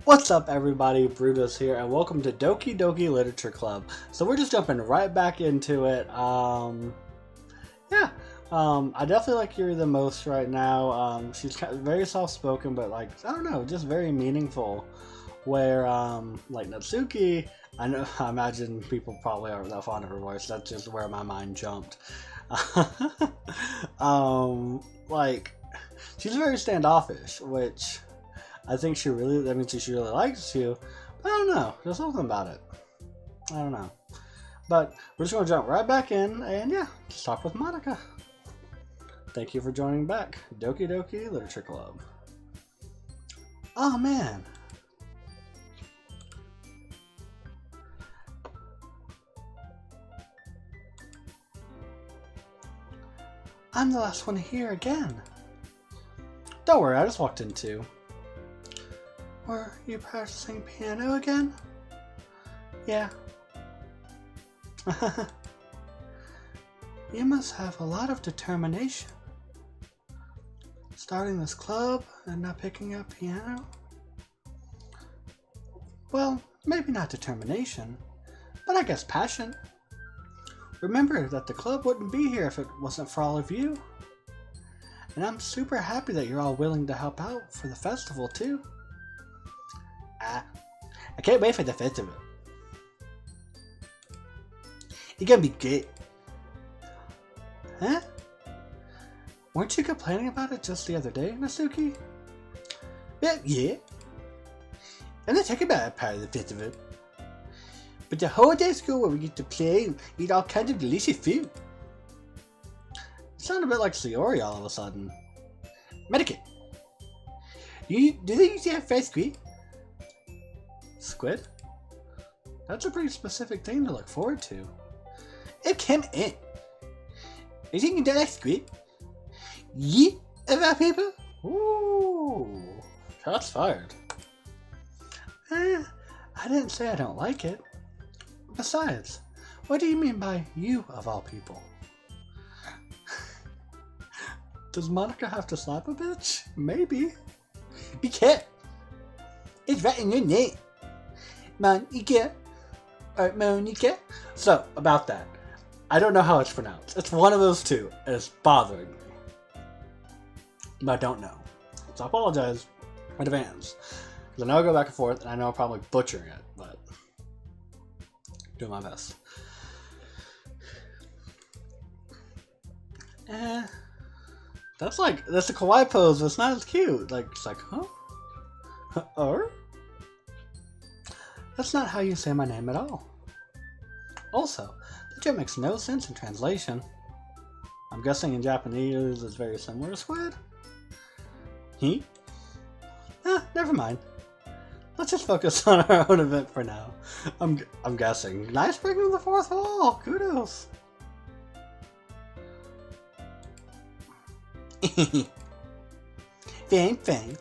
What's up everybody, Brutus here, and welcome to Doki Doki Literature Club. So we're just jumping right back into it. I definitely like Yuri the most right now. She's very soft-spoken, but like, I don't know, just very meaningful. Where, like Natsuki, I imagine people probably aren't that fond of her voice, that's just where my mind jumped. Like, she's very standoffish, which I think she really likes you, but I don't know, there's something about it. I don't know. But we're just going to jump right back in, and yeah, just talk with Monica. Thank you for joining back, Doki Doki Literature Club. Oh man. I'm the last one here again. Don't worry, I just walked in too. Were you practicing piano again? Yeah. You must have a lot of determination. Starting this club and not picking up piano? Well, maybe not determination, but I guess passion. Remember that the club wouldn't be here if it wasn't for all of you. And I'm super happy that you're all willing to help out for the festival too. I can't wait for the festival. It's gonna be great. Huh? Weren't you complaining about it just the other day, Natsuki? Yeah. I'm not talking about that part of the festival. But the whole day school where we get to play and eat all kinds of delicious food. You sound a bit like Sayori all of a sudden. Medicate. Do they usually have fresh squid? Squid? That's a pretty specific thing to look forward to. It came in. You think you don't like squid? Yeah, of our people? Ooh, shots fired. I didn't say I don't like it. Besides, what do you mean by you of all people? Does Monica have to slap a bitch? Maybe. Be careful. It's right in your name. Monica. Or Monica. So, about that. I don't know how it's pronounced. It's one of those two, and it's bothering me. But I don't know. So I apologize in advance. Because I know I go back and forth, and I know I'm probably butchering it, but doing my best. That's a kawaii pose, but it's not as cute. Like, it's like, huh? Or? That's not how you say my name at all. Also, that joke makes no sense in translation. I'm guessing in Japanese it's very similar to squid. He? Never mind. Let's just focus on our own event for now. I'm guessing. Nice breaking the fourth wall! Kudos! Fine.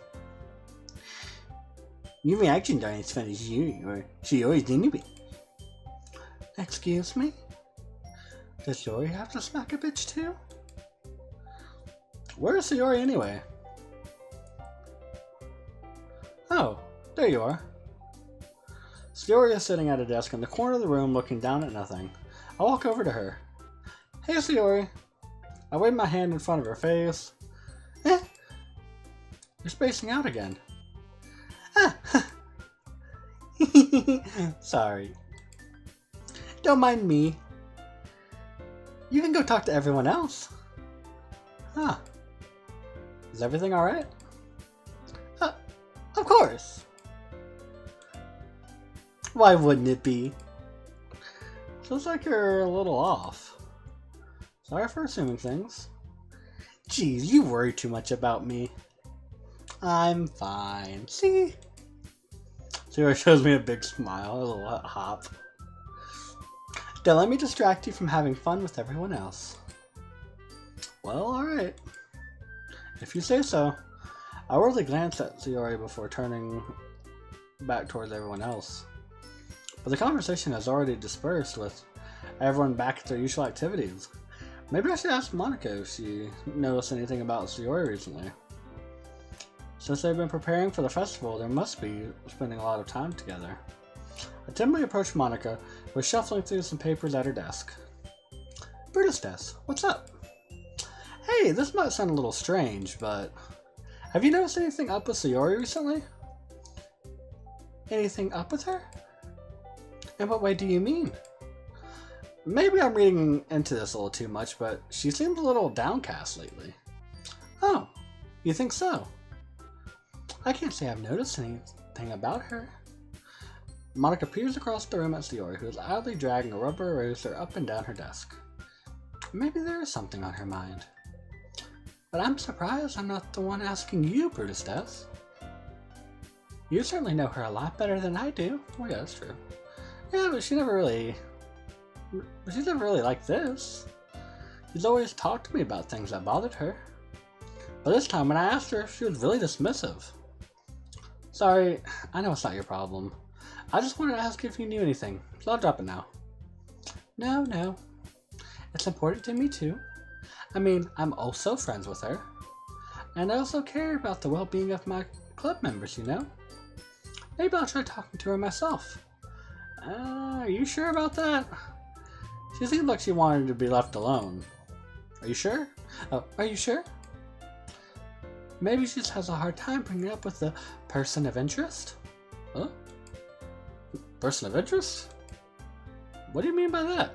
Your reactions aren't as funny as Yuri or Sayori's anyway. Excuse me? Does Yuri have to smack a bitch too? Where's Sayori anyway? Oh, there you are. Sayori is sitting at a desk in the corner of the room looking down at nothing. I walk over to her. Hey Sayori. I wave my hand in front of her face. You're spacing out again. Sorry. Don't mind me. You can go talk to everyone else. Huh. Is everything alright? Of course. Why wouldn't it be? Feels like you're a little off. Sorry for assuming things. Jeez, you worry too much about me. I'm fine. See? Sayori shows me a big smile, a little hop. Don't let me distract you from having fun with everyone else. Well, alright. If you say so. I awkwardly glanced at Sayori before turning back towards everyone else. But the conversation has already dispersed with everyone back at their usual activities. Maybe I should ask Monica if she noticed anything about Sayori recently. Since they've been preparing for the festival, they must be spending a lot of time together. I timidly approached Monica, who was shuffling through some papers at her desk. Brutus, what's up? Hey, this might sound a little strange, but have you noticed anything up with Sayori recently? Anything up with her? In what way do you mean? Maybe I'm reading into this a little too much, but she seems a little downcast lately. Oh, you think so? I can't say I've noticed anything about her. Monica peers across the room at Sayori, who is idly dragging a rubber eraser up and down her desk. Maybe there is something on her mind. But I'm surprised I'm not the one asking you, Brutus. You certainly know her a lot better than I do. Well, yeah, that's true. Yeah, but she's never really like this. She's always talked to me about things that bothered her. But this time when I asked her, she was really dismissive. Sorry, I know it's not your problem. I just wanted to ask if you knew anything, so I'll drop it now. No. It's important to me too. I mean, I'm also friends with her. And I also care about the well-being of my club members, you know? Maybe I'll try talking to her myself. Are you sure about that? She seemed like she wanted to be left alone. Are you sure? Oh, are you sure? Maybe she just has a hard time bringing up with the person of interest? Huh? Person of interest? What do you mean by that?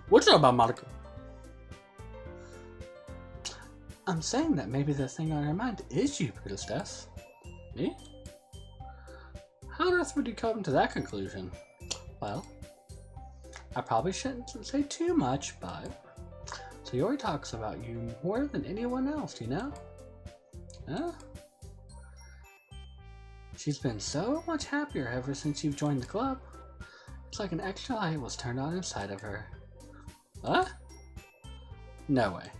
What's up about Monica? I'm saying that maybe the thing on her mind is you, Brutus. Me? How on earth would you come to that conclusion? Well, I probably shouldn't say too much, but Sayori talks about you more than anyone else, you know? Huh? She's been so much happier ever since you've joined the club. It's like an extra light was turned on inside of her. Huh? No way.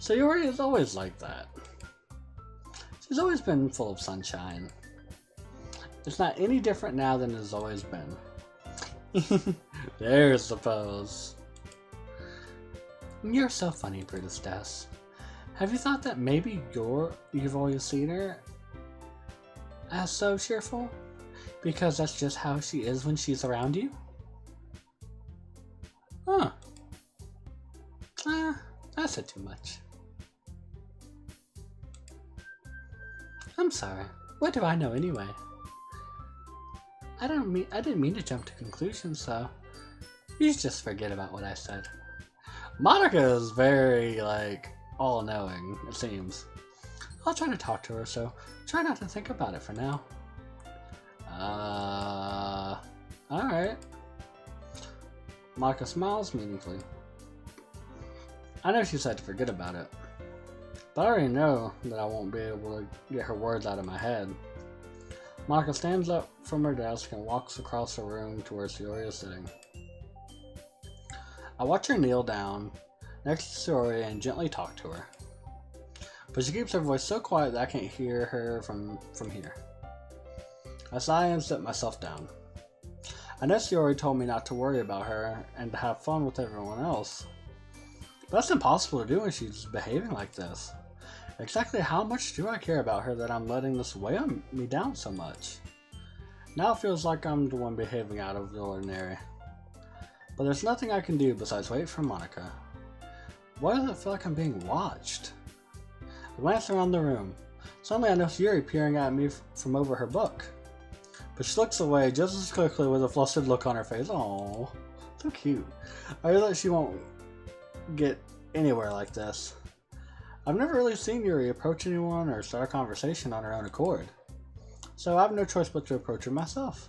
Sayori is always like that. She's always been full of sunshine. It's not any different now than it's always been. There's the pose. You're so funny, Brutus. Have you thought that maybe you've always seen her as so cheerful? Because that's just how she is when she's around you? Huh. I said too much. I'm sorry. What do I know anyway? I didn't mean to jump to conclusions, so you should just forget about what I said. Monica is very, all-knowing, it seems. I'll try to talk to her, so try not to think about it for now. Alright. Monica smiles meaningfully. I know she said to forget about it, but I already know that I won't be able to get her words out of my head. Monica stands up from her desk and walks across the room to where Sayori is sitting. I watch her kneel down next to Sayori and gently talk to her. But she keeps her voice so quiet that I can't hear her from here. I sigh and sit myself down. I know Sayori told me not to worry about her and to have fun with everyone else. But that's impossible to do when she's behaving like this. Exactly how much do I care about her that I'm letting this weigh me down so much? Now it feels like I'm the one behaving out of the ordinary. But there's nothing I can do besides wait for Monica. Why does it feel like I'm being watched? I glance around the room. Suddenly I notice Yuri peering at me from over her book. But she looks away just as quickly with a flustered look on her face. Aww, so cute. I realize she won't get anywhere like this. I've never really seen Yuri approach anyone or start a conversation on her own accord. So I have no choice but to approach her myself.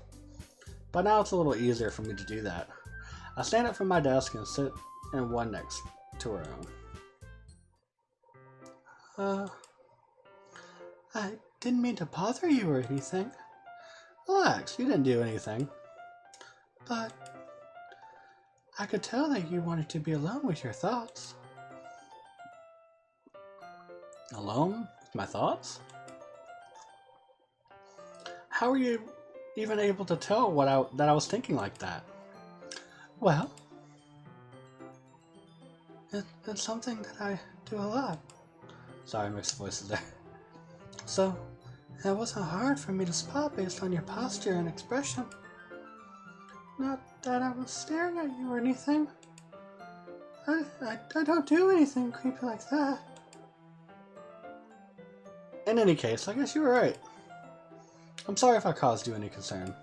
But now it's a little easier for me to do that. I stand up from my desk and sit in one next to her own. I didn't mean to bother you or anything. Relax, you didn't do anything. But I could tell that you wanted to be alone with your thoughts. Alone with my thoughts? How were you even able to tell that I was thinking like that? Well, it's something that I do a lot. Sorry, mixed voices there. So, it wasn't hard for me to spot based on your posture and expression. Not that I was staring at you or anything. I don't do anything creepy like that. In any case, I guess you were right. I'm sorry if I caused you any concern.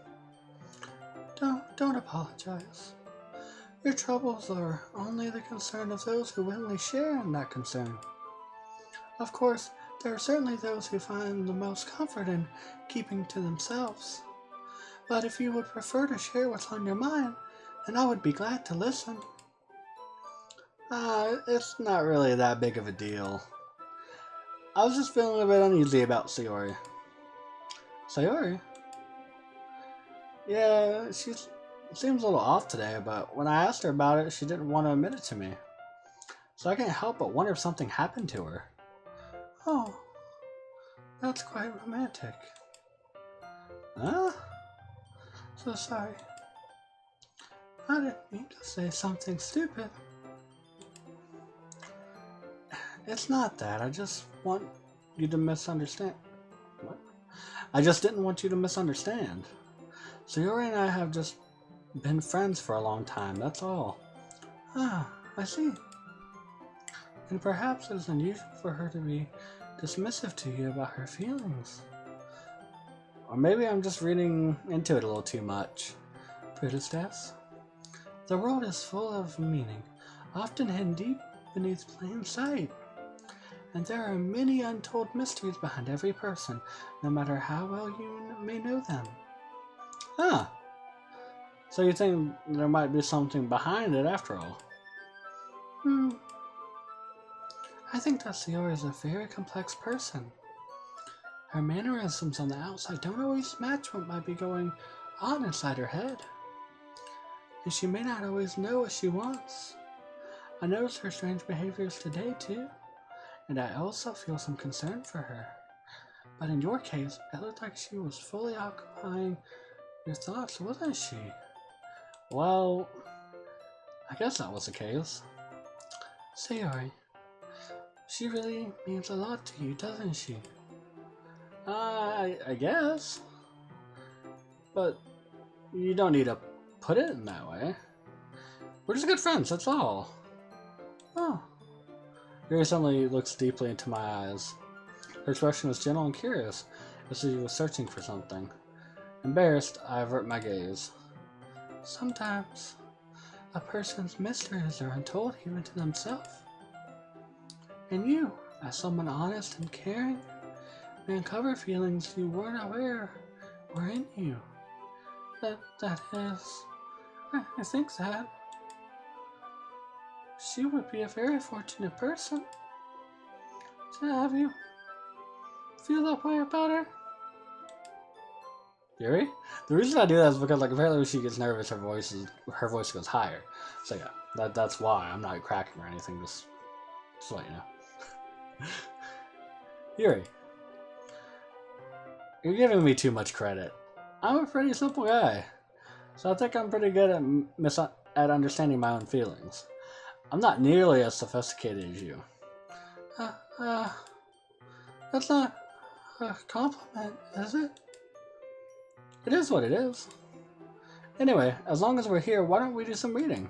Don't apologize. Your troubles are only the concern of those who willingly share in that concern. Of course, there are certainly those who find the most comfort in keeping to themselves. But if you would prefer to share what's on your mind, then I would be glad to listen. It's not really that big of a deal. I was just feeling a bit uneasy about Sayori. Sayori? Yeah, she seems a little off today, but when I asked her about it, she didn't want to admit it to me. So I can't help but wonder if something happened to her. Oh, that's quite romantic. Huh? So sorry. I didn't mean to say something stupid. It's not that. I just want you to misunderstand. What? I just didn't want you to misunderstand. Sayori and I have just been friends for a long time, that's all. Ah, I see. And perhaps it is unusual for her to be dismissive to you about her feelings. Or maybe I'm just reading into it a little too much. Priestess, the world is full of meaning, often hidden deep beneath plain sight. And there are many untold mysteries behind every person, no matter how well you may know them. Huh. So you think there might be something behind it after all? I think that Sayori is a very complex person. Her mannerisms on the outside don't always match what might be going on inside her head. And she may not always know what she wants. I noticed her strange behaviors today too, and I also feel some concern for her. But in your case, it looked like she was fully occupying your thoughts, wasn't she? Well, I guess that was the case. Sayori, she really means a lot to you, doesn't she? I guess. But you don't need to put it in that way. We're just good friends, that's all. Oh. Yuri suddenly looks deeply into my eyes. Her expression was gentle and curious, as if she was searching for something. Embarrassed, I avert my gaze. Sometimes, a person's mysteries are untold even to themselves. And you, as someone honest and caring, may uncover feelings you weren't aware were in you. That is, I think that she would be a very fortunate person to have you feel that way about her. Yuri? The reason I do that is because, like, apparently when she gets nervous, her voice goes higher. So yeah, that's why. I'm not cracking or anything, just to let you know. Yuri, you're giving me too much credit. I'm a pretty simple guy, so I think I'm pretty good at understanding my own feelings. I'm not nearly as sophisticated as you. That's not a compliment, is it? It is what it is. Anyway, as long as we're here, why don't we do some reading?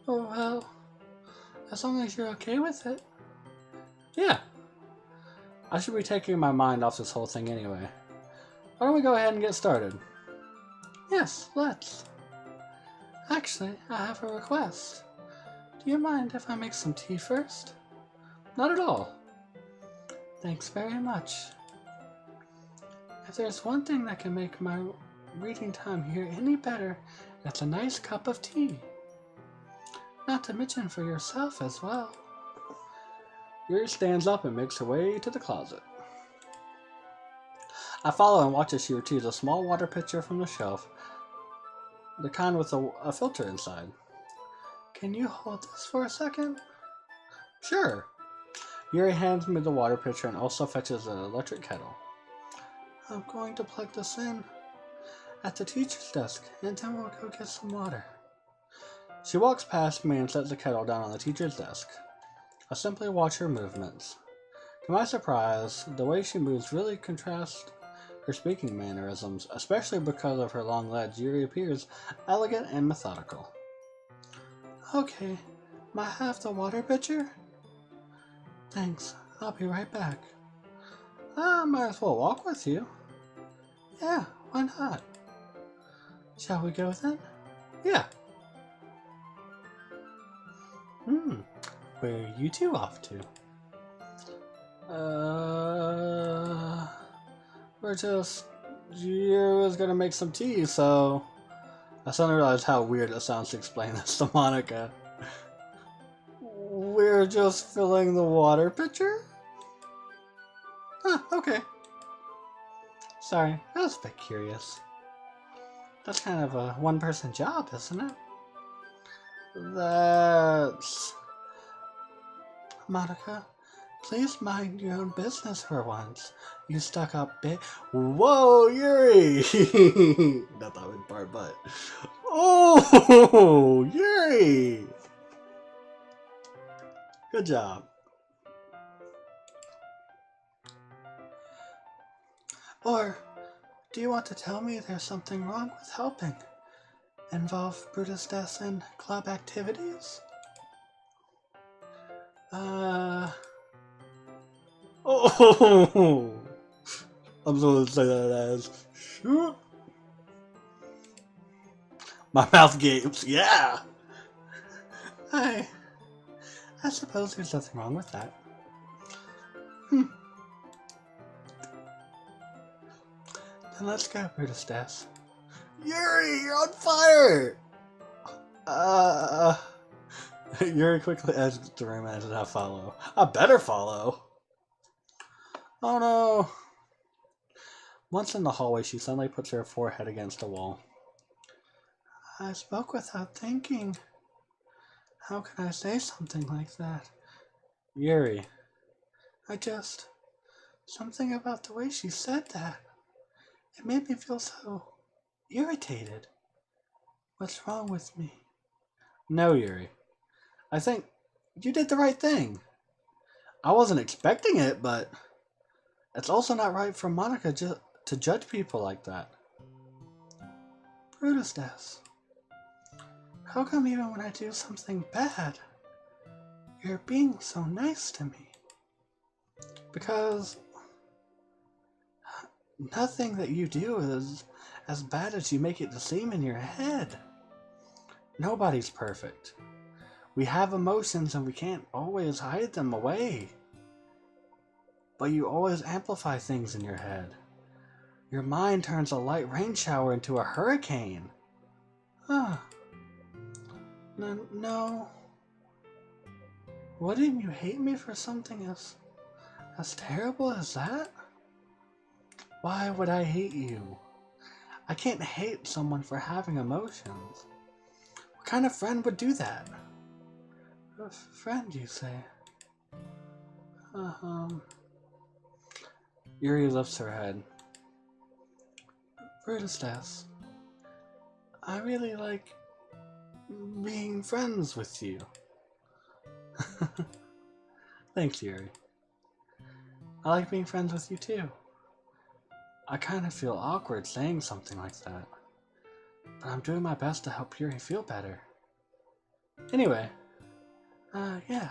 Oh, well, as long as you're okay with it. Yeah. I should be taking my mind off this whole thing anyway. Why don't we go ahead and get started? Yes, let's. Actually, I have a request. Do you mind if I make some tea first? Not at all. Thanks very much. If there's one thing that can make my reading time here any better, it's a nice cup of tea. Not to mention for yourself as well. Yuri stands up and makes her way to the closet. I follow and watch as she retrieves a small water pitcher from the shelf, the kind with a filter inside. Can you hold this for a second? Sure. Yuri hands me the water pitcher and also fetches an electric kettle. I'm going to plug this in at the teacher's desk, and then we'll go get some water. She walks past me and sets the kettle down on the teacher's desk. I simply watch her movements. To my surprise, the way she moves really contrasts her speaking mannerisms, especially because of her long legs. Yuri appears elegant and methodical. Okay, might I have the water pitcher? Thanks, I'll be right back. I might as well walk with you. Yeah, why not? Shall we go then? Yeah. Where are you two off to? Yuri was gonna make some tea, so I suddenly realized how weird it sounds to explain this to Monica. We're just filling the water pitcher? Huh, okay. Sorry, I was a bit curious. That's kind of a one-person job, isn't it? That's... Monica, please mind your own business for once. You stuck up bit. Whoa, Yuri! Not that one part, but... Oh, Yuri! Good job. Or, do you want to tell me there's something wrong with helping? Involve Brutus deaths in club activities? Oh! I'm supposed to say that as... Sure. My mouth gapes, yeah! I suppose there's nothing wrong with that. Then let's go, Brutus deaths. Yuri, you're on fire! Yuri quickly exits the room and does not follow. I better follow! Oh no! Once in the hallway, she suddenly puts her forehead against a wall. I spoke without thinking. How can I say something like that? Yuri. Something about the way she said that. It made me feel so irritated. What's wrong with me? No, Yuri. I think you did the right thing. I wasn't expecting it, but it's also not right for Monica to judge people like that. Brutus does. How come even when I do something bad, you're being so nice to me? Because nothing that you do is as bad as you make it to seem in your head. Nobody's perfect. We have emotions and we can't always hide them away. But you always amplify things in your head. Your mind turns a light rain shower into a hurricane. No. Wouldn't you hate me for something as terrible as that? Why would I hate you? I can't hate someone for having emotions. What kind of friend would do that? A friend, you say? Yuri lifts her head. Brutus does. I really like being friends with you. Thanks, Yuri. I like being friends with you too. I kind of feel awkward saying something like that, but I'm doing my best to help Yuri feel better. Anyway, yeah.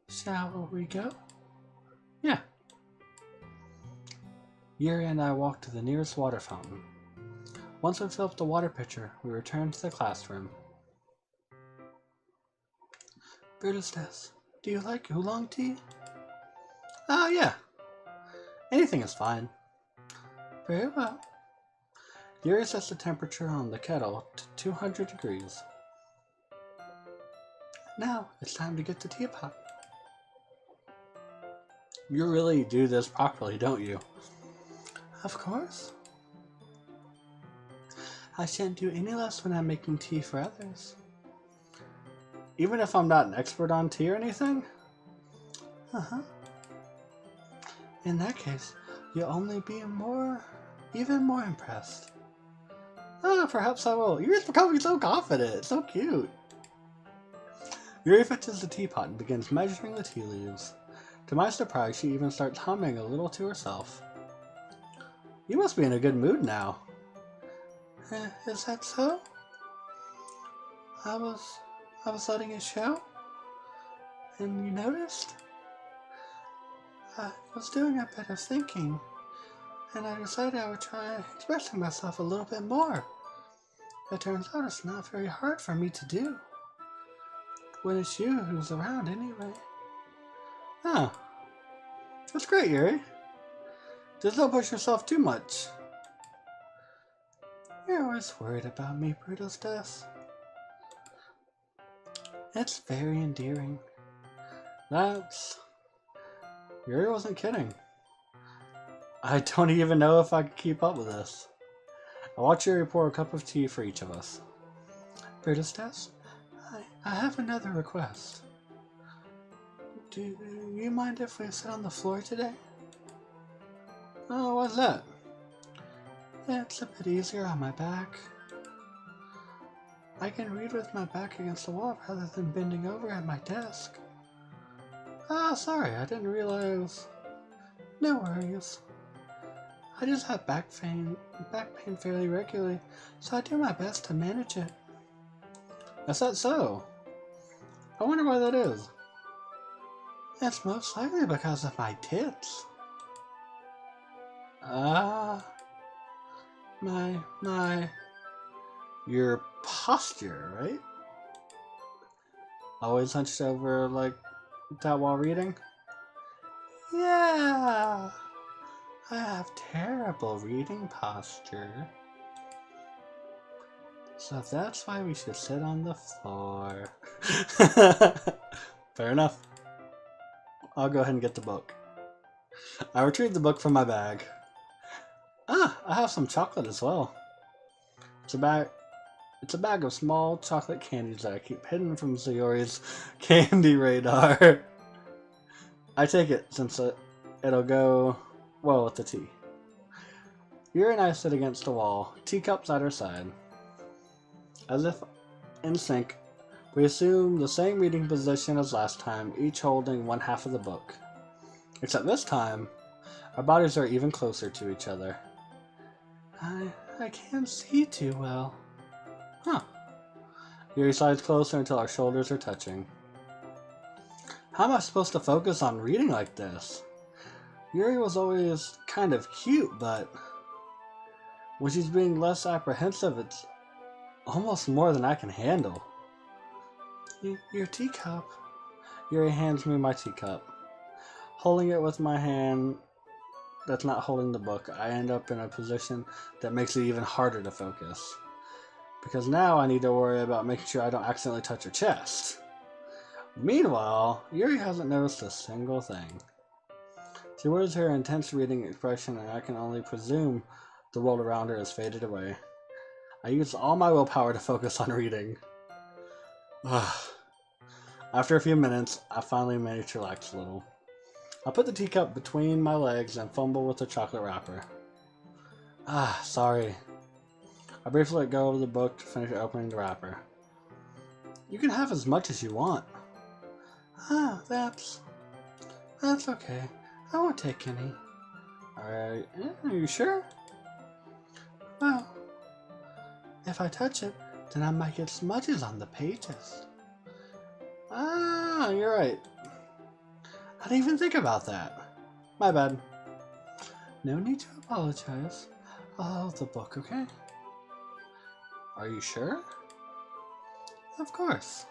Shall we go? Yeah. Yuri and I walked to the nearest water fountain. Once we filled up the water pitcher, we returned to the classroom. Brutus says, do you like oolong tea? Yeah. Anything is fine. Very well. Yuri sets the temperature on the kettle to 200 degrees. Now, it's time to get the teapot. You really do this properly, don't you? Of course. I shan't do any less when I'm making tea for others. Even if I'm not an expert on tea or anything? In that case, you'll only be even more impressed. Perhaps I will. You're becoming so confident. It's so cute. Yuri fetches the teapot and begins measuring the tea leaves. To To my surprise, she even starts humming a little to herself. You must be in a good mood now. Is that so? I was letting it show, and you noticed? I was doing a bit of thinking, and I decided I would try expressing myself a little bit more. It turns out it's not very hard for me to do, when it's you who's around anyway. Oh, that's great, Yuri. Just don't push yourself too much. You're always worried about me, Bruto's death. It's very endearing. Yuri wasn't kidding. I don't even know if I can keep up with this. I watch Yuri pour a cup of tea for each of us. Brutus death, I have another request. Do you mind if we sit on the floor today? Oh, what's that? It's a bit easier on my back. I can read with my back against the wall rather than bending over at my desk. Ah, sorry, I didn't realize. No worries. I just have back pain fairly regularly, so I do my best to manage it. Is that so? I wonder why that is. It's most likely because of my tits. Your posture, right? Always hunched over like that while reading? Yeah, I have terrible reading posture. So that's why we should sit on the floor. Fair enough. I'll go ahead and get the book. I retrieved the book from my bag. Ah, I have some chocolate as well. It's a bag of small chocolate candies that I keep hidden from Sayori's candy radar. I take it since it'll go well with the tea. Yuri and I sit against the wall, teacups at our side. As if in sync, we assume the same reading position as last time, each holding one half of the book. Except this time, our bodies are even closer to each other. I can't see too well. Huh. Yuri slides closer until our shoulders are touching. How am I supposed to focus on reading like this? Yuri was always kind of cute, but when she's being less apprehensive, it's almost more than I can handle. Your teacup. Yuri hands me my teacup. Holding it with my hand that's not holding the book, I end up in a position that makes it even harder to focus. Because now I need to worry about making sure I don't accidentally touch her chest. Meanwhile, Yuri hasn't noticed a single thing. She wears her intense reading expression, and I can only presume the world around her has faded away. I use all my willpower to focus on reading. After a few minutes, I finally manage to relax a little. I put the teacup between my legs and fumble with the chocolate wrapper. Sorry. I briefly let go of the book to finish opening the wrapper. You can have as much as you want. That's okay. I won't take any. Alright, are you sure? Well, if I touch it, then I might get smudges on the pages. You're right. I didn't even think about that. My bad. No need to apologize. I'll hold the book, okay? Are you sure? Of course.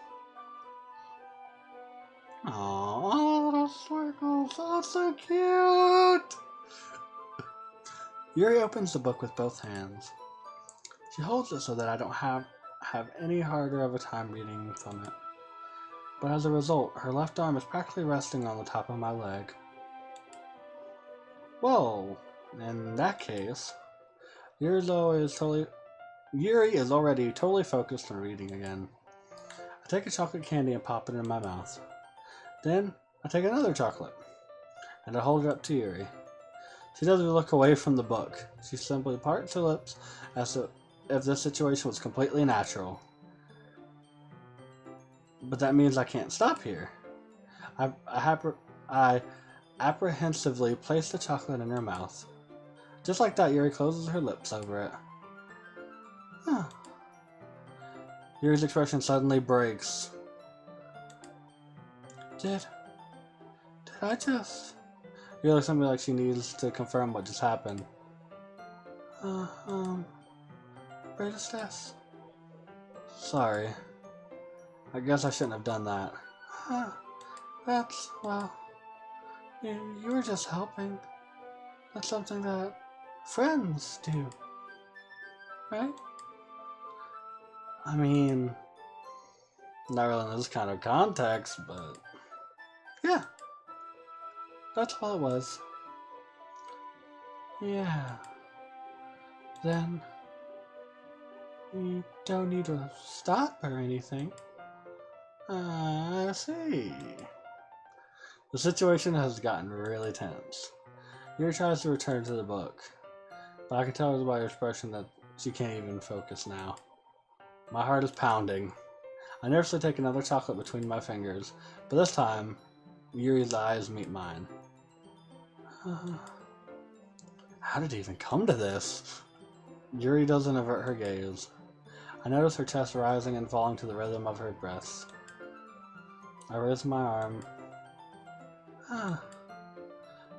Aww, little sparkles. Oh, so cute! Yuri opens the book with both hands. She holds it so that I don't have any harder of a time reading from it. But as a result, her left arm is practically resting on the top of my leg. Well, in that case, Yuri is already totally focused on reading again. I take a chocolate candy and pop it in my mouth. Then, I take another chocolate, and I hold it up to Yuri. She doesn't look away from the book. She simply parts her lips as if this situation was completely natural. But that means I can't stop here. I apprehensively placed the chocolate in her mouth. Just like that, Yuri closes her lips over it. Huh. Yuri's expression suddenly breaks. Did I just... Yuri looks at me like she needs to confirm what just happened. Princess? Sorry. I guess I shouldn't have done that. Well, you were just helping. That's something that friends do, right? I mean, not really in this kind of context, but yeah, that's all it was. Yeah. Then you don't need to stop or anything. I see. The situation has gotten really tense. Yuri tries to return to the book, but I can tell by her expression that she can't even focus now. My heart is pounding. I nervously take another chocolate between my fingers, but this time, Yuri's eyes meet mine. How did it even come to this? Yuri doesn't avert her gaze. I notice her chest rising and falling to the rhythm of her breaths. I raise my arm.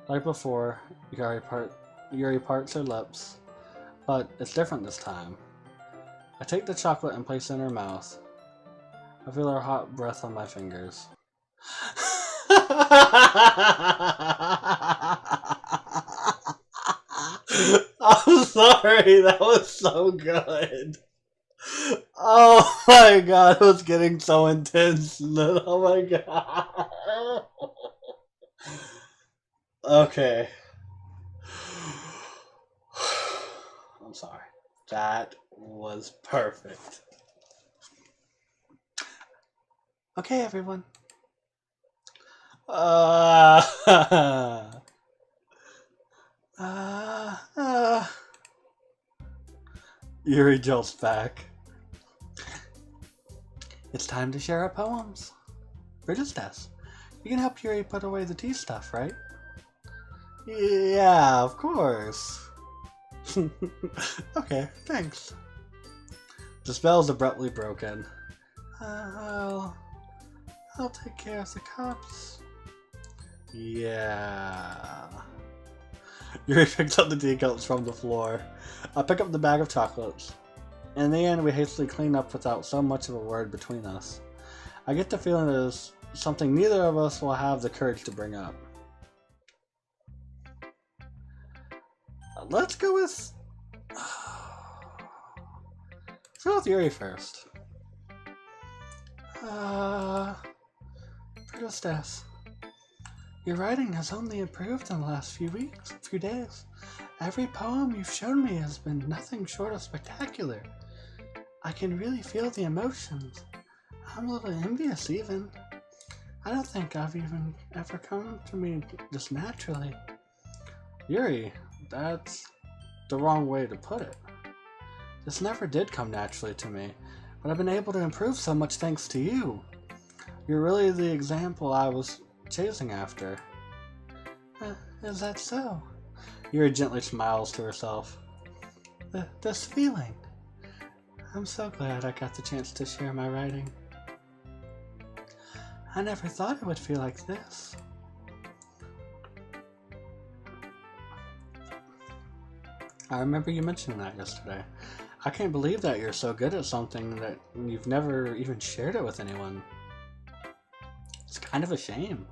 Like before, Yuri parts her lips, but it's different this time. I take the chocolate and place it in her mouth. I feel her hot breath on my fingers. I'm sorry, that was so good. Oh my god, it was getting so intense. Oh my god. Okay. I'm sorry. That was perfect. Okay, everyone. Yuri jolts back. It's time to share our poems. Princess, you can help Yuri put away the tea stuff, right? Yeah, of course. Okay, thanks. The spell is abruptly broken. I'll take care of the cups. Yeah. Yuri picks up the teacups from the floor. I pick up the bag of chocolates. In the end, we hastily clean up without so much of a word between us. I get the feeling there's something neither of us will have the courage to bring up. Let's go with Yuri first. Princess, your writing has only improved in the last few days. Every poem you've shown me has been nothing short of spectacular. I can really feel the emotions. I'm a little envious even. I don't think I've even ever come to me just naturally. Yuri, that's the wrong way to put it. This never did come naturally to me, but I've been able to improve so much thanks to you. You're really the example I was chasing after. Is that so? Yuri gently smiles to herself. This feeling. I'm so glad I got the chance to share my writing. I never thought it would feel like this. I remember you mentioning that yesterday. I can't believe that you're so good at something that you've never even shared it with anyone. It's kind of a shame.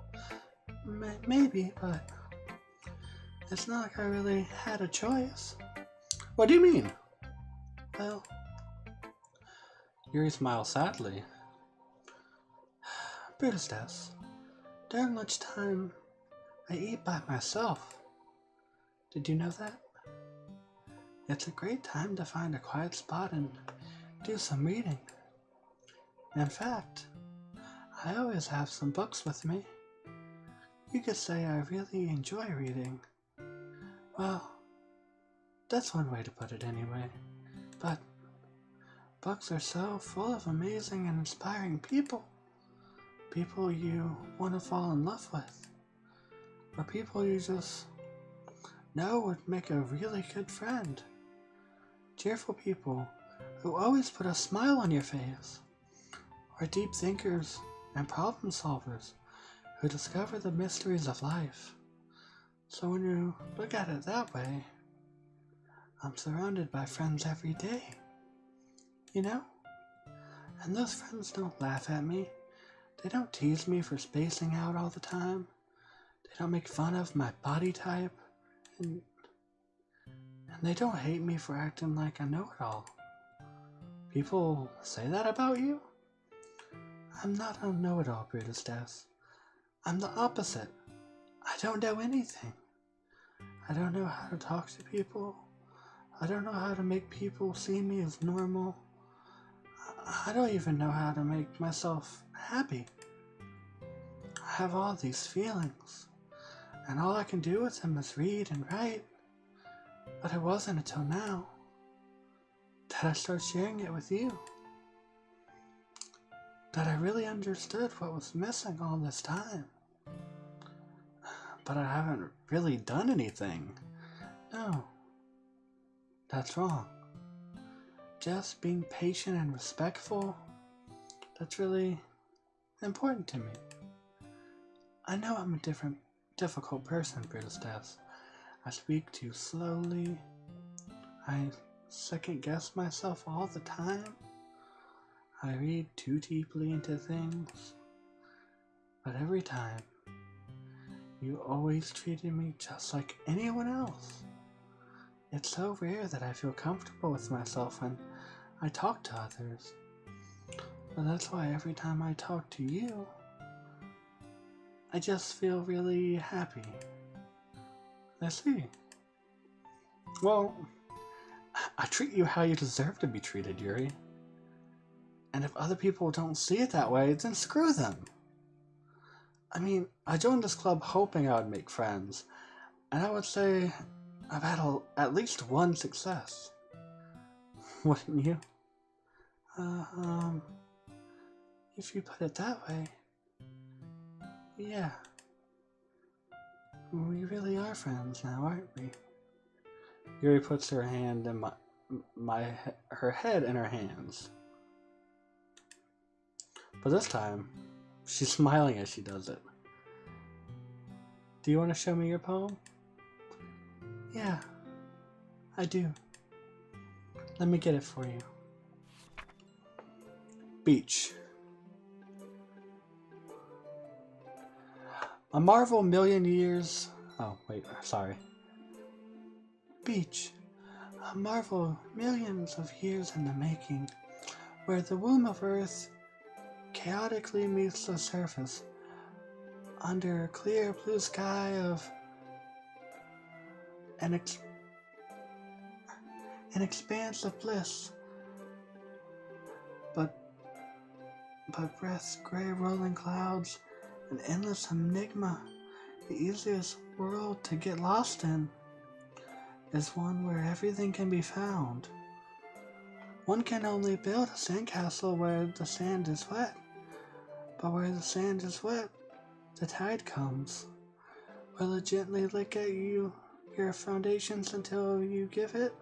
Maybe, but it's not like I really had a choice. What do you mean? Well, Yuri smiles sadly. Princess, during lunchtime, I eat by myself. Did you know that? It's a great time to find a quiet spot and do some reading. In fact, I always have some books with me. You could say I really enjoy reading. Well, that's one way to put it anyway. But books are so full of amazing and inspiring people. People you want to fall in love with. or people you just know would make a really good friend. Cheerful people who always put a smile on your face, or deep thinkers and problem solvers who discover the mysteries of life. So when you look at it that way, I'm surrounded by friends every day, you know? And those friends don't laugh at me. They don't tease me for spacing out all the time. They don't make fun of my body type. And they don't hate me for acting like I know it all. People say that about you? I'm not a know-it-all, Brutus Death. I'm the opposite. I don't know anything. I don't know how to talk to people. I don't know how to make people see me as normal. I don't even know how to make myself happy. I have all these feelings, and all I can do with them is read and write. But it wasn't until now that I started sharing it with you that I really understood what was missing all this time. But I haven't really done anything. No, that's wrong. Just being patient and respectful, that's really important to me. I know I'm a difficult person, Brutus Death. I speak too slowly. I second guess myself all the time. I read too deeply into things. But every time, you always treated me just like anyone else. It's so rare that I feel comfortable with myself when I talk to others. But that's why every time I talk to you, I just feel really happy. I see. Well, I treat you how you deserve to be treated, Yuri. And if other people don't see it that way, then screw them. I mean, I joined this club hoping I would make friends, and I would say I've had at least one success. Wouldn't you? If you put it that way, yeah. We really are friends now, aren't we? Yuri puts her hand in her head in her hands. But this time, she's smiling as she does it. Do you want to show me your poem? Yeah, I do. Let me get it for you. Beach. A marvel million years... Oh, wait, sorry. Beach. A marvel millions of years in the making, where the womb of Earth chaotically meets the surface, under a clear blue sky of an expanse of bliss, but breaths gray rolling clouds, an endless enigma. The easiest world to get lost in is one where everything can be found. One can only build a sandcastle where the sand is wet, but where the sand is wet, the tide comes. Will it gently lick at your foundations until you give it?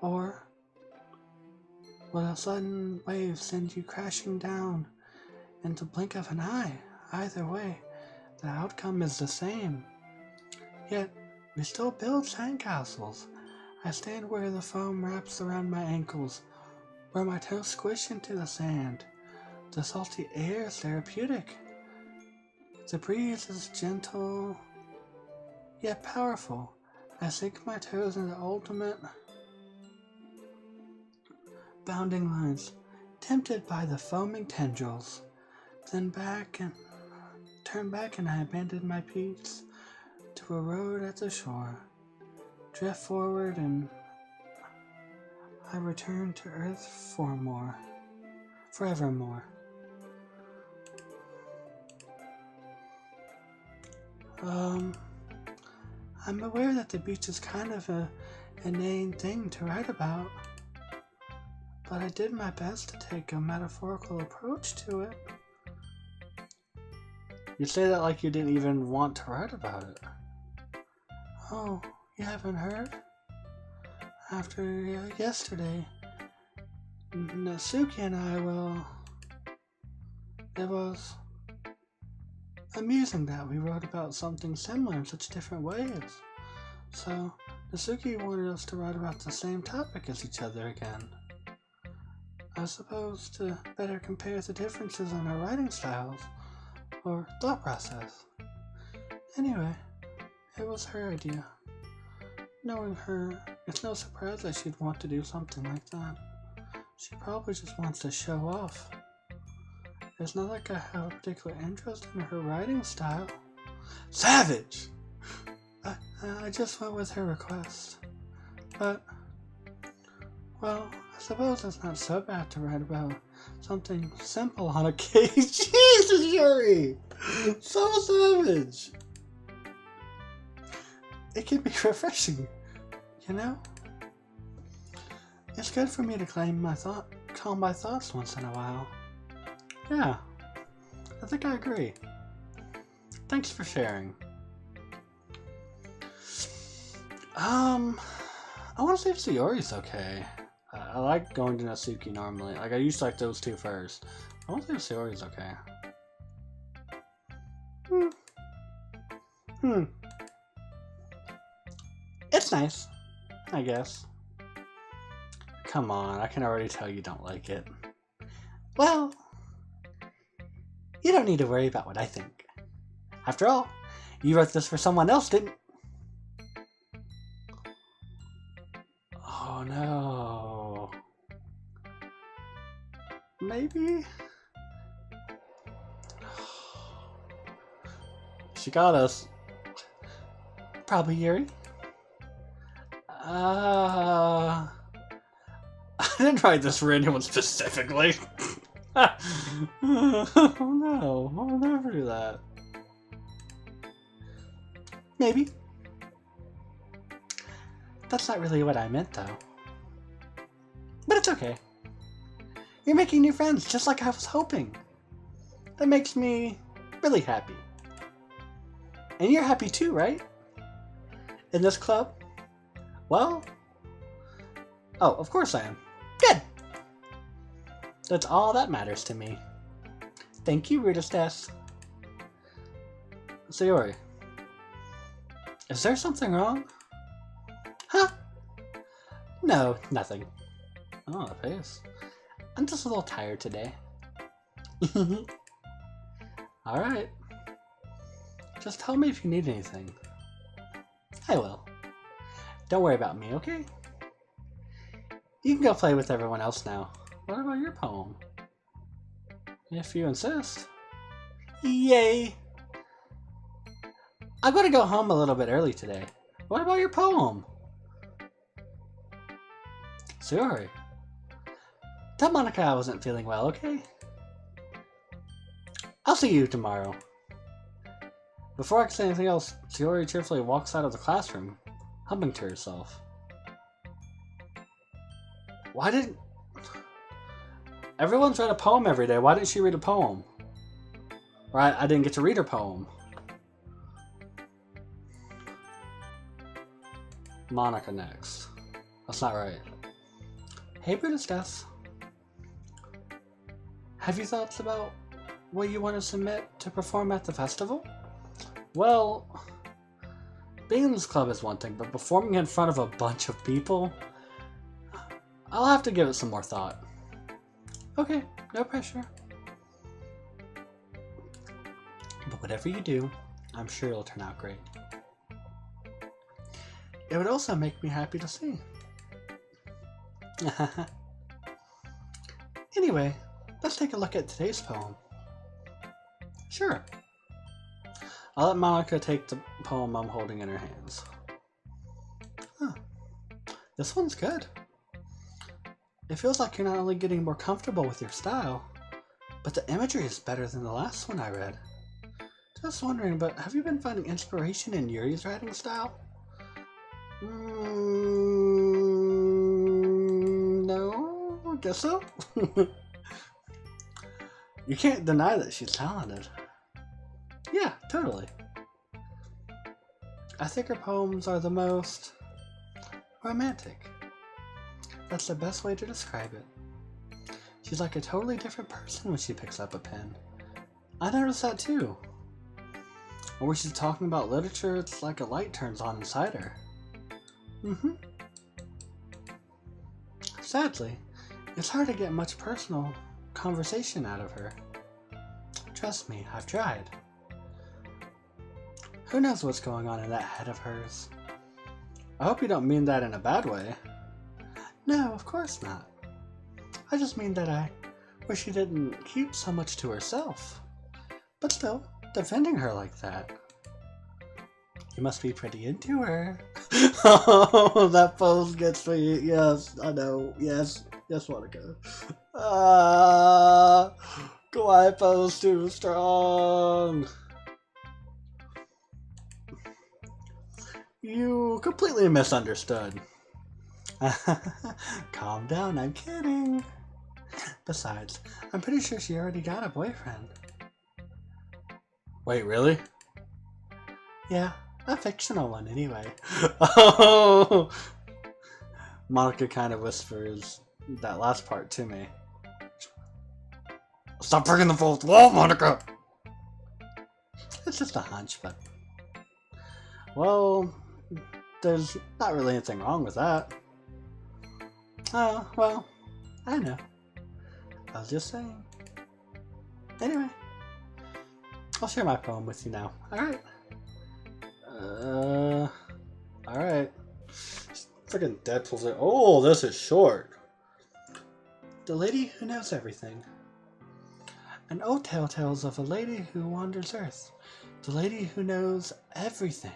Or will a sudden wave send you crashing down in the blink of an eye? Either way, the outcome is the same. Yet, we still build sandcastles. I stand where the foam wraps around my ankles, where my toes squish into the sand. The salty air is therapeutic. The breeze is gentle, yet powerful. I sink my toes into ultimate bounding lines, tempted by the foaming tendrils. Then turn back and I abandon my peaks to a road at the shore. Drift forward and I return to Earth forevermore. I'm aware that the beach is kind of an inane thing to write about, but I did my best to take a metaphorical approach to it. You say that like you didn't even want to write about it. Oh, you haven't heard? After yesterday, Natsuki and I, well, it was amusing that we wrote about something similar in such different ways. So, Natsuki wanted us to write about the same topic as each other again. I suppose to better compare the differences in our writing styles, or thought process. Anyway, it was her idea. Knowing her, it's no surprise that she'd want to do something like that. She probably just wants to show off. It's not like I have a particular interest in her writing style. Savage! I just went with her request. But, well, I suppose it's not so bad to write about something simple on a cage. Jesus, Yuri! So savage! It can be refreshing, you know? It's good for me to calm my thoughts once in a while. Yeah, I think I agree. Thanks for sharing. I want to see if Sayori's okay. I like going to Natsuki normally. Like, I used to like those two first. I want to see if Sayori's okay. It's nice, I guess. Come on, I can already tell you don't like it. Well, you don't need to worry about what I think. After all, you wrote this for someone else, didn't? Oh no. Maybe? She got us. Probably Yuri. I didn't write this for anyone specifically. Oh no, I'll never do that. Maybe. That's not really what I meant, though. But it's okay. You're making new friends, just like I was hoping. That makes me really happy. And you're happy too, right? In this club? Well... Oh, of course I am. Good! That's all that matters to me. Thank you, Rudistas. Sayori. Is there something wrong? Huh? No, nothing. Oh, the face. I'm just a little tired today. Alright. Just tell me if you need anything. I will. Don't worry about me, okay? You can go play with everyone else now. What about your poem? If you insist. Yay! I'm gonna go home a little bit early today. What about your poem? Sayori. Tell Monica I wasn't feeling well, okay? I'll see you tomorrow. Before I can say anything else, Sayori cheerfully walks out of the classroom, humming to herself. Why didn't... Everyone's read a poem every day. Why didn't she read a poem? Or I didn't get to read her poem. Monica next. That's not right. Hey, Brutus. Have you thoughts about what you want to submit to perform at the festival? Well, being in this club is one thing, but performing in front of a bunch of people, I'll have to give it some more thought. Okay, no pressure. But whatever you do, I'm sure it'll turn out great. It would also make me happy to see. Anyway, let's take a look at today's poem. Sure. I'll let Monica take the poem I'm holding in her hands. Huh. This one's good. It feels like you're not only getting more comfortable with your style, but the imagery is better than the last one I read. Just wondering, but have you been finding inspiration in Yuri's writing style? No, I guess so. You can't deny that she's talented. totally. I think her poems are the most romantic. That's the best way to describe it. She's like a totally different person when she picks up a pen. I noticed that too. Or when she's talking about literature, it's like a light turns on inside her. Sadly, it's hard to get much personal conversation out of her. Trust me, I've tried. Who knows what's going on in that head of hers? I hope you don't mean that in a bad way. No, of course not. I just mean that I wish she didn't keep so much to herself. But still, defending her like that. You must be pretty into her. Oh, that pose gets me. Yes, I know. Yes, Monica. Kawaii pose too strong. You completely misunderstood. Calm down, I'm kidding. Besides, I'm pretty sure she already got a boyfriend. Wait, really? Yeah, a fictional one anyway. Oh! Monica kind of whispers that last part to me. Stop breaking the fourth wall, Monica! It's just a hunch, but... Well, there's not really anything wrong with that. Oh, well, I know. I was just saying. Anyway, I'll share my poem with you now. Alright. Alright. Freaking Deadpool's it. Oh, this is short. The Lady Who Knows Everything. An old tale tells of a lady who wanders Earth. The lady who knows everything.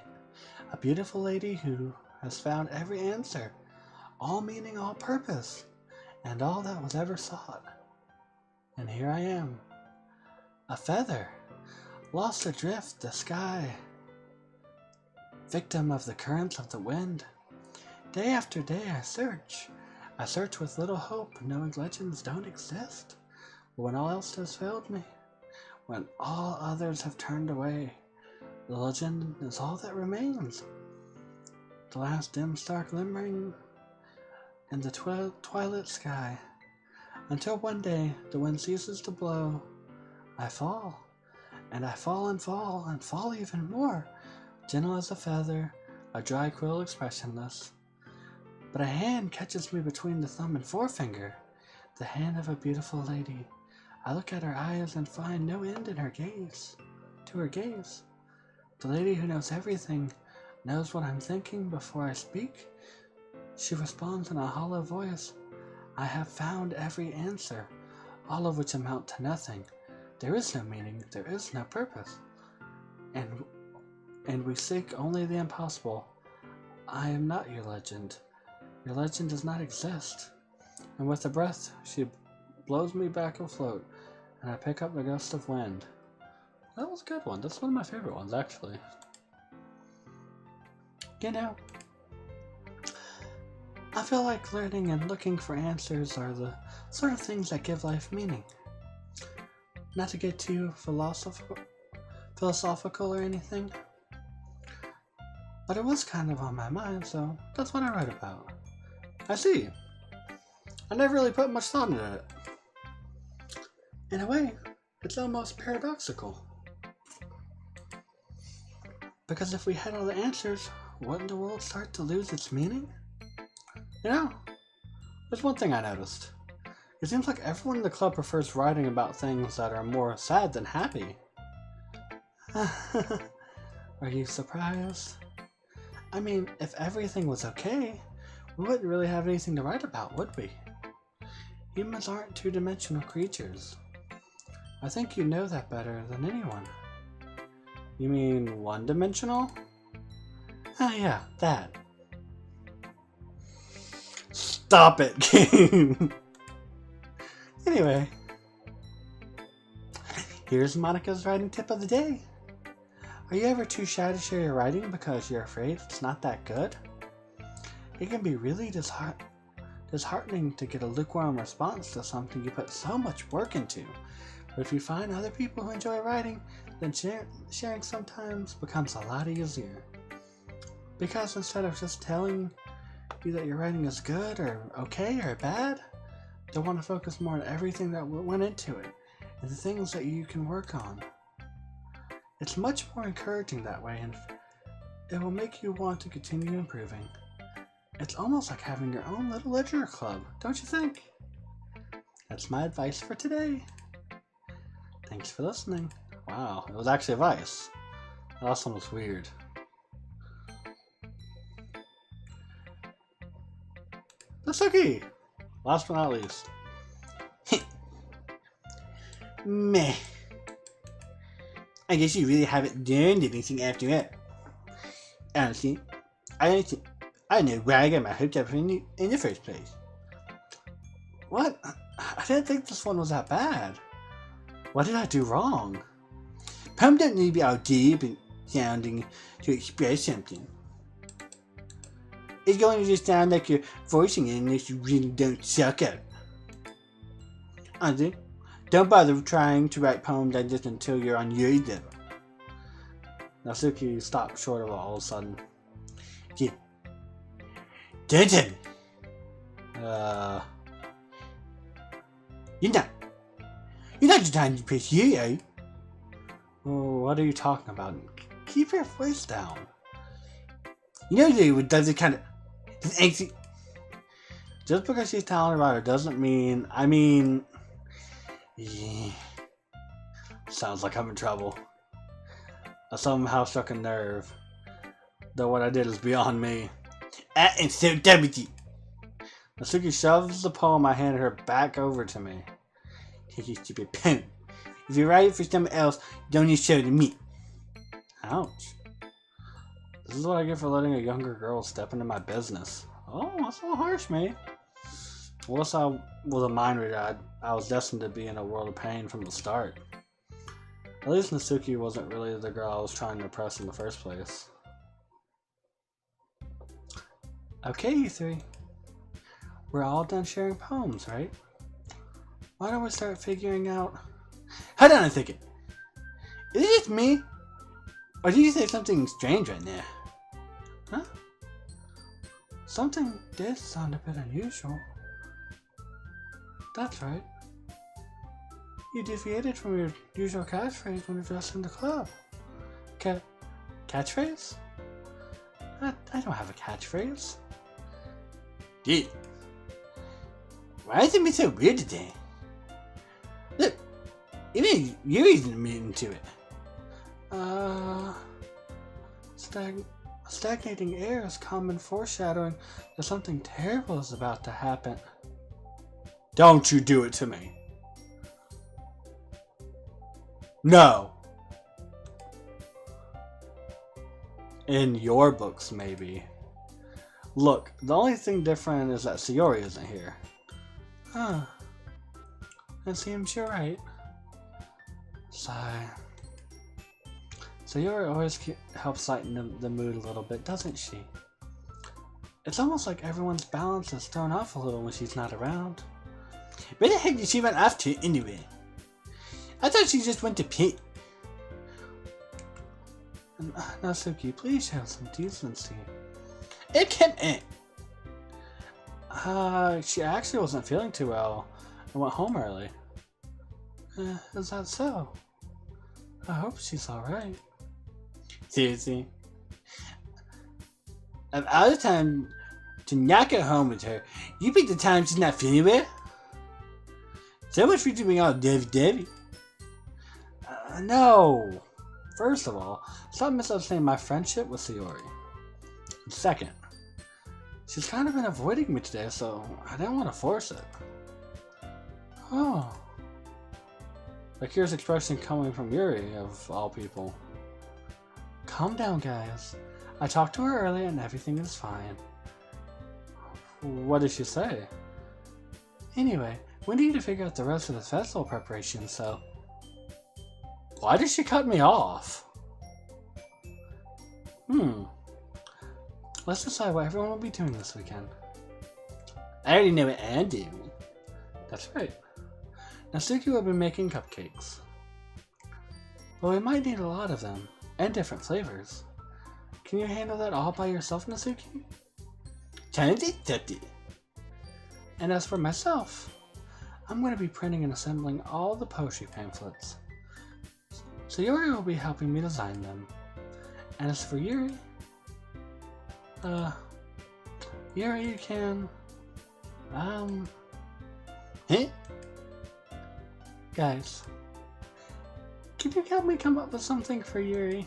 A beautiful lady who has found every answer. All meaning, all purpose, and all that was ever sought. And here I am, a feather, lost adrift the sky, victim of the currents of the wind. Day after day I search with little hope, knowing legends don't exist. But when all else has failed me, when all others have turned away, the legend is all that remains. The last dim star glimmering in the twilight sky, until one day the wind ceases to blow. I fall, and I fall and fall, and fall even more, gentle as a feather, a dry quill expressionless. But a hand catches me between the thumb and forefinger, the hand of a beautiful lady. I look at her eyes and find no end in her gaze, to her gaze. The lady who knows everything knows what I'm thinking before I speak. She responds in a hollow voice. I have found every answer, all of which amount to nothing. There is no meaning, there is no purpose. And we seek only the impossible. I am not your legend. Your legend does not exist. And with a breath, she blows me back afloat, and I pick up the gust of wind. That was a good one. That's one of my favorite ones, actually. You know, I feel like learning and looking for answers are the sort of things that give life meaning. Not to get too philosophical or anything, but it was kind of on my mind, so that's what I wrote about. I see. I never really put much thought into it. In a way, it's almost paradoxical. Because if we had all the answers, wouldn't the world start to lose its meaning? You know, there's one thing I noticed. It seems like everyone in the club prefers writing about things that are more sad than happy. Are you surprised? I mean, if everything was okay, we wouldn't really have anything to write about, would we? Humans aren't two-dimensional creatures. I think you know that better than anyone. You mean one-dimensional? Ah, yeah, that. Stop it, game! Anyway, here's Monica's writing tip of the day. Are you ever too shy to share your writing because you're afraid it's not that good? It can be really disheartening to get a lukewarm response to something you put so much work into. But if you find other people who enjoy writing, then sharing sometimes becomes a lot easier. Because instead of just telling you that your writing is good or okay or bad, they'll want to focus more on everything that went into it and the things that you can work on. It's much more encouraging that way, and it will make you want to continue improving. It's almost like having your own little literature club, don't you think? That's my advice for today. Thanks for listening. Wow, it was actually advice. The last one was weird. That's okay. Last but not least. Meh. I guess you really haven't done anything after that. Honestly, I don't know where I got my hopes up in the first place. What? I didn't think this one was that bad. What did I do wrong? Poems don't need to be all deep and sounding to express something. It's going to just sound like you're voicing it unless you really don't suck at it. Honestly, don't bother trying to write poems like this until you're on Yuri level. Natsuki stopped short of it all of a sudden. Yeah. DIDNT! You're not just trying to piss you, are you? Oh, what are you talking about? Keep your voice down. You know Yuri does it kind of... Just because she's talented writer doesn't mean... Yeah. Sounds like I'm in trouble. I somehow struck a nerve. Though what I did is beyond me. And so deputy. Natsuki shoves the poem I handed her back over to me. Take your stupid poem. If you write it for someone else, don't you show it to me. Ouch. This is what I get for letting a younger girl step into my business. Oh, that's a little harsh, me. Unless I was a mind reader, I was destined to be in a world of pain from the start. At least Natsuki wasn't really the girl I was trying to impress in the first place. Okay, you three. We're all done sharing poems, right? Why don't we start figuring out... Hold on a second. Is it just me? Or did you say something strange right now? Huh? Something did sound a bit unusual. That's right. You deviated from your usual catchphrase when addressing the club. Catchphrase? I don't have a catchphrase. Dude. Why is it so weird today? Look, even Yuri's admitting to it. Stagnating air is common foreshadowing that something terrible is about to happen. Don't you do it to me. No. In your books, maybe. Look, the only thing different is that Sayori isn't here. Huh. It seems you're right. Sigh. Sayori always helps lighten the mood a little bit, doesn't she? It's almost like everyone's balance is thrown off a little when she's not around. Where the heck did she run off to anyway? I thought she just went to pit. Natsuki, please show some decency. It kept in. She actually wasn't feeling too well and went home early. Is that so? I hope she's alright. Seriously? Of all the time to not go home with her, you pick the time she's not feeling well? So much for doing all dovey-dovey. No. First of all, stop misunderstanding my friendship with Sayori. And second, she's kind of been avoiding me today, so I didn't want to force it. Oh. A curious expression coming from Yuri, of all people. Calm down, guys. I talked to her earlier and everything is fine. What did she say? Anyway, we need to figure out the rest of the festival preparation, so... Why did she cut me off? Let's decide what everyone will be doing this weekend. I already know what I'm doing. That's right. Natsuki will be making cupcakes. But we might need a lot of them, and different flavors. Can you handle that all by yourself, Natsuki? And as for myself, I'm going to be printing and assembling all the poetry pamphlets. Sayori will be helping me design them. And as for Yuri, Yuri, you can, Huh? guys, can you help me come up with something for Yuri?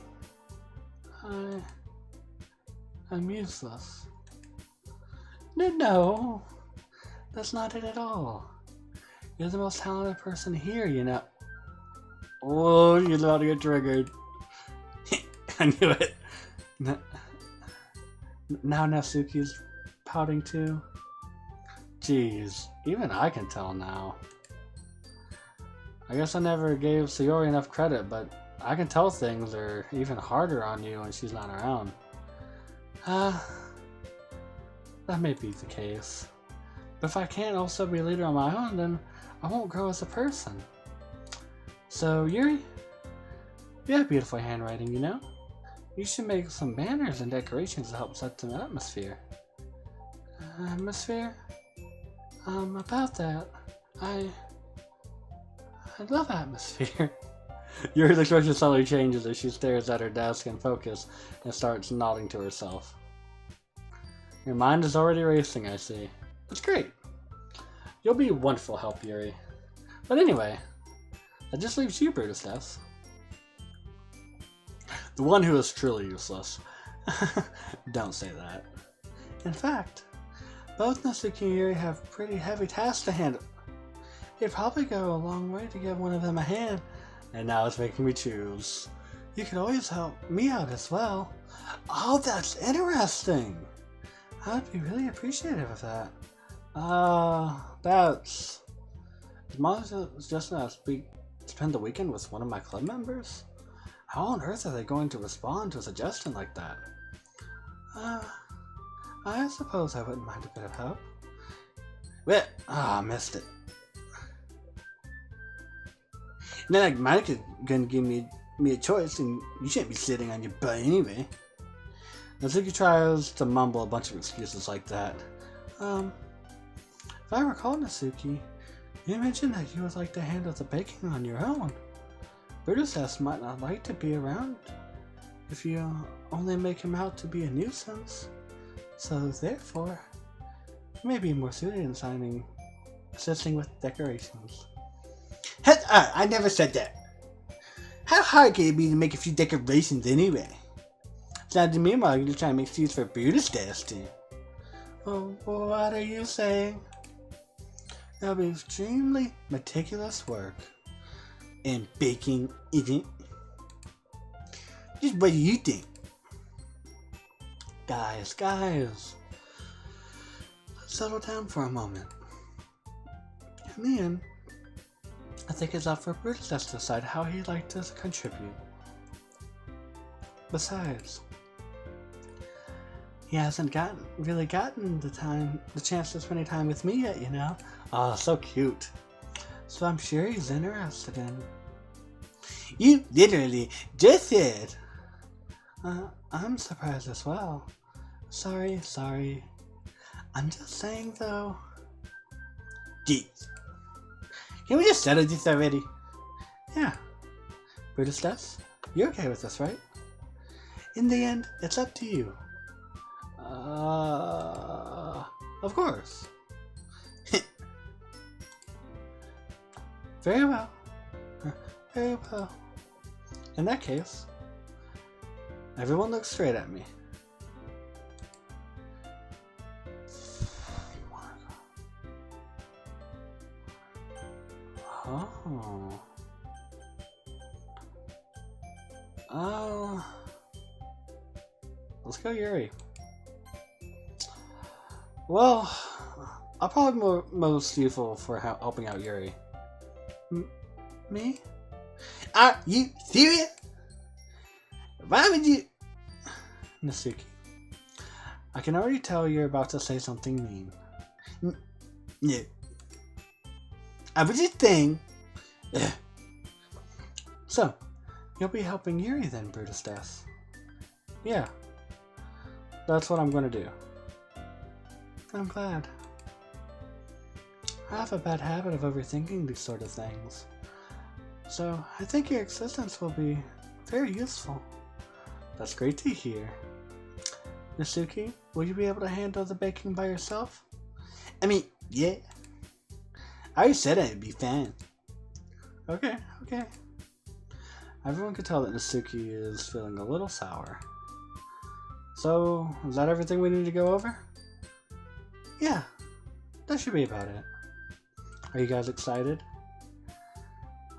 I'm useless. No, that's not it at all. You're the most talented person here, you know. Oh, you're about to get triggered. I knew it. Now Natsuki's pouting too. Jeez, even I can tell now. I guess I never gave Sayori enough credit, but I can tell things are even harder on you when she's not around. That may be the case. But if I can't also be a leader on my own, then I won't grow as a person. So, Yuri, you have beautiful handwriting, you know? You should make some banners and decorations to help set the atmosphere. Atmosphere? About that, I love atmosphere. Yuri's expression suddenly changes as she stares at her desk in focus and starts nodding to herself. Your mind is already racing, I see. That's great. You'll be a wonderful help, Yuri. But anyway, that just leaves you, Brutus. The one who is truly useless. Don't say that. In fact, both Natsuki and Yuri have pretty heavy tasks to handle. It'd probably go a long way to give one of them a hand. And now it's making me choose. You could always help me out as well. Oh, that's interesting. I'd be really appreciative of that. That's... Is Mom suggesting I spend the weekend with one of my club members? How on earth are they going to respond to a suggestion like that? I suppose I wouldn't mind a bit of help. Well, I missed it. Not like Mike's gonna give me a choice, and you shouldn't be sitting on your butt anyway. Natsuki tries to mumble a bunch of excuses like that. If I recall, Natsuki, you mentioned that you would like to handle the baking on your own. Brutus might not like to be around if you only make him out to be a nuisance. So therefore, you may be more suited in assisting with decorations. I never said that. How hard can it be to make a few decorations anyway? Sounds to me more like you're trying to make seeds for Brutus too. Oh, what are you saying? That'll be extremely meticulous work. And baking isn't. Just what do you think? Guys, let's settle down for a moment. In the end, I think it's up for Brutus to decide how he'd like to contribute. Besides, he hasn't really gotten the chance to spend any time with me yet, you know? Oh, so cute. So I'm sure he's interested in. You literally just said. I'm surprised as well. Sorry. I'm just saying though. Jeez. Can we just settle this already? Yeah. Brutus, you're okay with this, right? In the end, it's up to you. Of course. Very well. Very well. In that case, everyone look straight at me. Let's go, Yuri. Well, I'll probably be most useful for helping out Yuri. Me? Are you serious? Why would you? Natsuki, I can already tell you're about to say something mean. No. I was just saying So, you'll be helping Yuri then, Brutus Death. Yeah, that's what I'm gonna do. I'm glad. I have a bad habit of overthinking these sort of things. So, I think your assistance will be very useful. That's great to hear. Nasuki, will you be able to handle the baking by yourself? I mean, yeah. I already said I'd be fine. Okay. Everyone can tell that Nasuki is feeling a little sour. So, is that everything we need to go over? Yeah, that should be about it. Are you guys excited?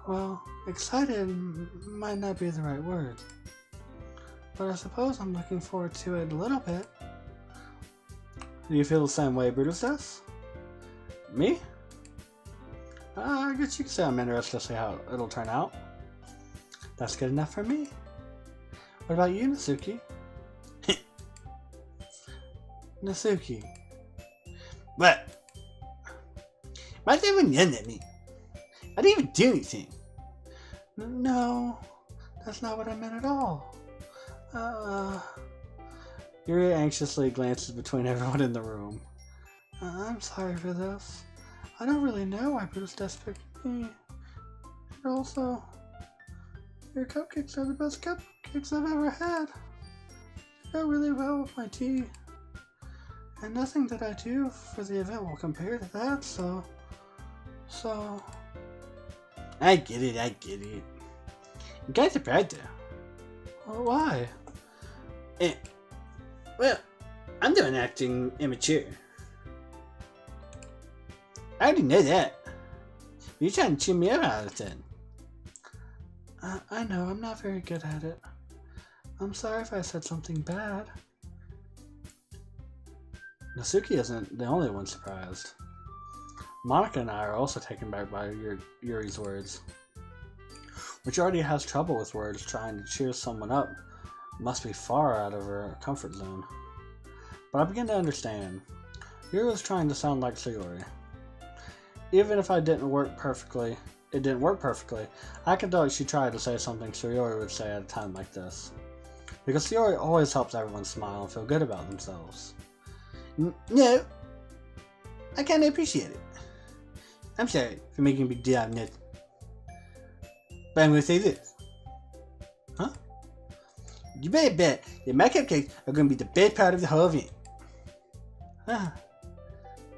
Well, excited might not be the right word. But I suppose I'm looking forward to it a little bit. Do you feel the same way Brutus does? Me? I guess you could say I'm interested to see how it'll turn out. That's good enough for me. What about you, Nasuki? Nasuki. What? Why is everyone yelling at me? I didn't even do anything. No, that's not what I meant at all. Yuri anxiously glances between everyone in the room. I'm sorry for this. I don't really know why Brutus Death picked me. And also, your cupcakes are the best cupcakes I've ever had. They go really well with my tea. And nothing that I do for the event will compare to that, so... I get it. You guys are proud though. Well, why? Well, I'm the one acting immature. I already know that. You're trying to cheer me up out of it. I know, I'm not very good at it. I'm sorry if I said something bad. Nasuki isn't the only one surprised. Monica and I are also taken back by Yuri's words. Which already has trouble with words, trying to cheer someone up must be far out of her comfort zone. But I begin to understand. Yuri was trying to sound like Sayori. Even if it didn't work perfectly, I can tell she tried to say something Sayori would say at a time like this. Because Sayori always helps everyone smile and feel good about themselves. No, I kinda appreciate it. I'm sorry for making a big deal out of nothing. But I'm gonna say this. Huh? You better bet that my cupcakes are gonna be the best part of the whole event. I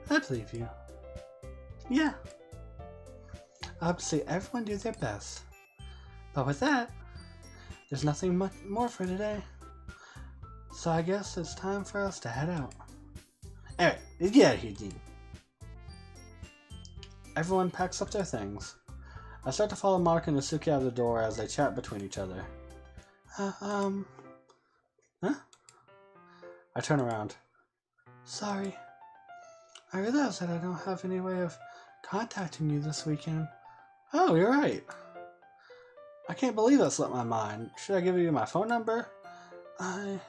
believe you. Yeah. I hope to see everyone do their best. But with that, there's nothing much more for today. So I guess it's time for us to head out. Alright, let's get out of here, Dean. Everyone packs up their things. I start to follow Monica and Nasuki out of the door as they chat between each other. Huh? I turn around. Sorry. I realize that I don't have any way of contacting you this weekend. Oh, you're right. I can't believe that slipped my mind. Should I give you my phone number? I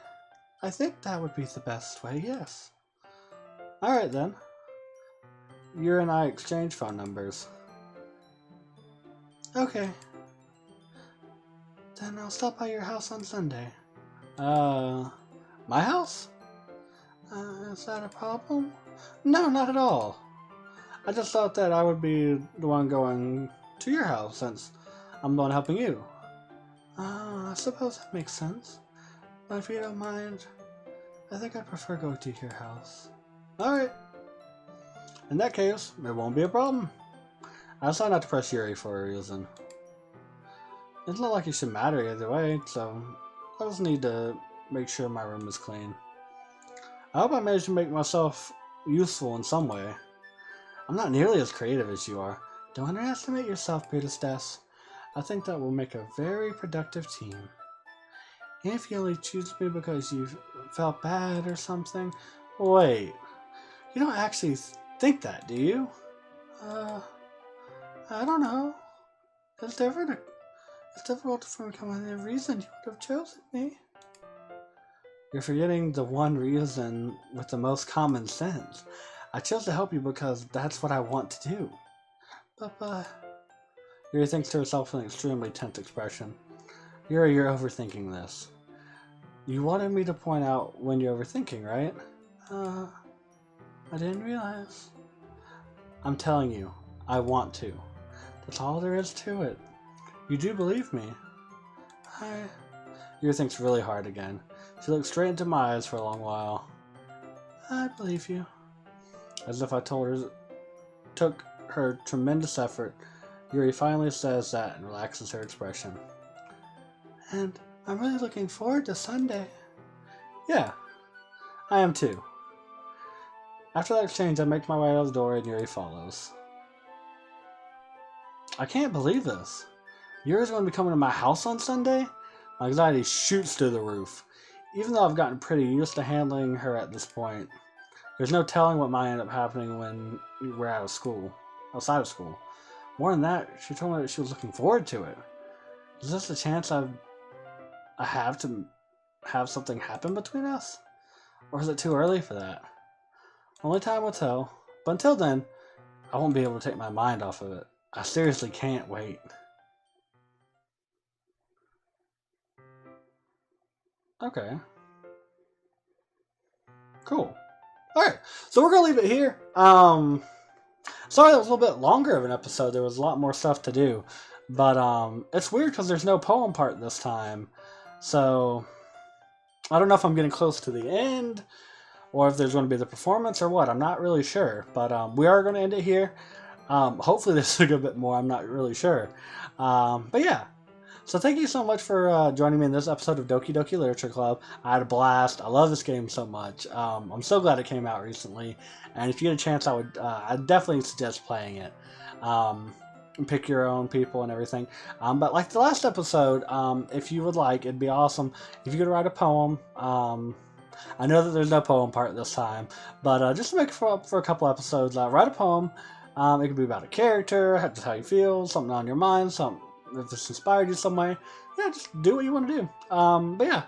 think that would be the best way, yes. Alright then. You and I exchange phone numbers. Okay. Then I'll stop by your house on Sunday. My house? Is that a problem? No, not at all. I just thought that I would be the one going to your house since I'm the one helping you. I suppose that makes sense. But if you don't mind, I think I prefer going to your house. Alright. In that case, it won't be a problem. I decided not to press Yuri for a reason. It's not like it should matter either way, so I just need to make sure my room is clean. I hope I managed to make myself useful in some way. I'm not nearly as creative as you are. Don't underestimate yourself, Brutus Death. I think that will make a very productive team. And if you only choose me because you felt bad or something... Wait, you don't actually think that, do you? I don't know. It's difficult for me to come up with a reason you would have chosen me. You're forgetting the one reason with the most common sense. I chose to help you because that's what I want to do. But, Yuri thinks to herself with an extremely tense expression. Yuri, you're overthinking this. You wanted me to point out when you're overthinking, right? I didn't realize. I'm telling you, I want to. That's all there is to it. You do believe me. Yuri thinks really hard again. She looks straight into my eyes for a long while. I believe you. As if I took her tremendous effort, Yuri finally says that and relaxes her expression. And I'm really looking forward to Sunday. Yeah, I am too. After that exchange, I make my way out the door and Yuri follows. I can't believe this. Yuri's going to be coming to my house on Sunday? My anxiety shoots through the roof. Even though I've gotten pretty used to handling her at this point, there's no telling what might end up happening when we're outside of school. More than that, she told me that she was looking forward to it. Is this a chance I have to have something happen between us? Or is it too early for that? Only time will tell. But until then, I won't be able to take my mind off of it. I seriously can't wait. Okay. Cool. Alright, so we're gonna leave it here. Sorry that was a little bit longer of an episode. There was a lot more stuff to do. But it's weird because there's no poem part this time. So I don't know if I'm getting close to the end or if there's going to be the performance or what. I'm not really sure. But we are going to end it here. Hopefully this will go a bit more. I'm not really sure. But yeah. So thank you so much for joining me in this episode of Doki Doki Literature Club. I had a blast. I love this game so much. I'm so glad it came out recently. And if you get a chance, I'd definitely suggest playing it. Pick your own people and everything. But like the last episode, if you would like, it'd be awesome if you could write a poem. I know that there's no poem part this time, but just to make it for a couple episodes, write a poem. It could be about a character, just how you feel, something on your mind, something if this inspired you some way. Yeah, just do what you want to do. But yeah,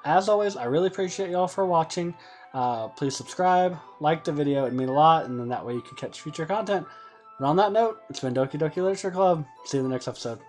as always, I really appreciate y'all for watching. Please subscribe, like the video, it'd mean a lot, and then that way you can catch future content. And on that note, it's been Doki Doki Literature Club. See you in the next episode.